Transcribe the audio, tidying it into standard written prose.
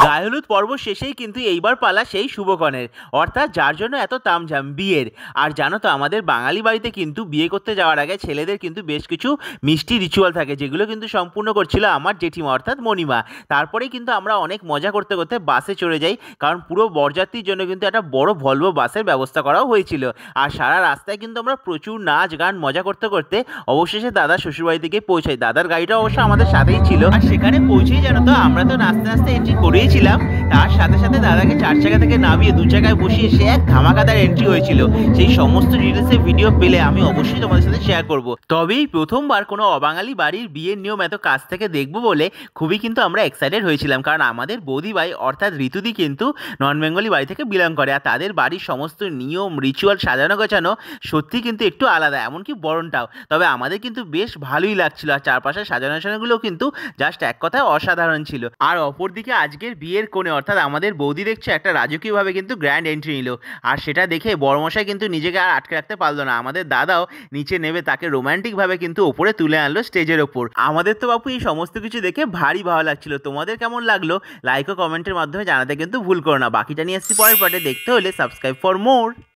গায়ে হলুদ পর্ব শেষেই কিন্তু এইবার পালা সেই শুভক্ষণের, অর্থাৎ যার জন্য এত তামঝাম বিয়ের। আর জানো তো আমাদের বাঙালি বাড়িতে কিন্তু বিয়ে করতে যাওয়ার আগে ছেলেদের কিন্তু বেশ কিছু মিষ্টি রিচুয়াল থাকে, যেগুলো কিন্তু সম্পূর্ণ করছিল আমার জেঠিমা অর্থাৎ মণিমা। তারপরেই কিন্তু আমরা অনেক মজা করতে করতে বাসে চড়ে যাই, কারণ পুরো বরযাত্রীর জন্য কিন্তু একটা বড় ভলভো বাসের ব্যবস্থা করাও হয়েছিল। আর সারা রাস্তায় কিন্তু আমরা প্রচুর নাচ গান মজা করতে করতে অবশেষে দাদার শ্বশুরবাড়ি থেকে পৌঁছাই। দাদার গাড়িটা অবশ্য আমাদের সাথেই ছিল। আর সেখানে পৌঁছেই জানো তো আমরা তো নাচতে নাচতে এন্ট্রি করেইছিলাম, তার সাথে সাথে দাদাকে 4 চাকা থেকে নামিয়ে 2 চাকায় বসিয়ে সে এক ধামাকাদার এন্ট্রি হয়েছিল। সেই সমস্ত ডিটেলসের ভিডিও পেলে আমি অবশ্যই তোমাদের সাথে শেয়ার করব। তবে এই প্রথমবার কোনো অবাঙালি বাড়ির বিয়ের নিয়ম এত কাছ থেকে দেখবো বলে খুবই কিন্তু আমরা এক্সাইটেড হয়েছিলাম, কারণ আমাদের বৌদি ভাই অর্থাৎ ঋতুদি কিন্তু নন বেঙ্গলি বাড়ি থেকে বিলং করে। আর তাদের বাড়ির সমস্ত নিয়ম রিচুয়াল সাজানো গোছানো সত্যি কিন্তু একটু আলাদা, এমনকি বরণটাও। তবে আমাদের কিন্তু বেশ ভালোই লাগছিল, আর চারপাশের সাজানো সাজানোগুলো কিন্তু জাস্ট এক কথায় অসাধারণ ছিল। আর অপরদিকে আজকের বিয়ের কোণে অর্থাৎ আমাদের বৌদি দেখছে একটা রাজকীয়ভাবে কিন্তু গ্র্যান্ড এন্ট্রি নিল, আর সেটা দেখে বড়মশাই কিন্তু নিজেকে আর আটকে রাখতে পারলো না। আমাদের দাদাও নিচে নেমে তাকে রোমান্টিকভাবে কিন্তু ওপরে তুলে আনলো স্টেজের ওপর। আমাদের তো বাপু এই সমস্ত কিছু দেখে ভারী ভালো লাগছিল। তোমাদের কেমন লাগলো লাইক ও কমেন্টের মাধ্যমে জানাতে কিন্তু ভুল করো না। বাকিটা নিয়ে আসছি পরের পার্টে, দেখতে হলে সাবস্ক্রাইব ফর মোর।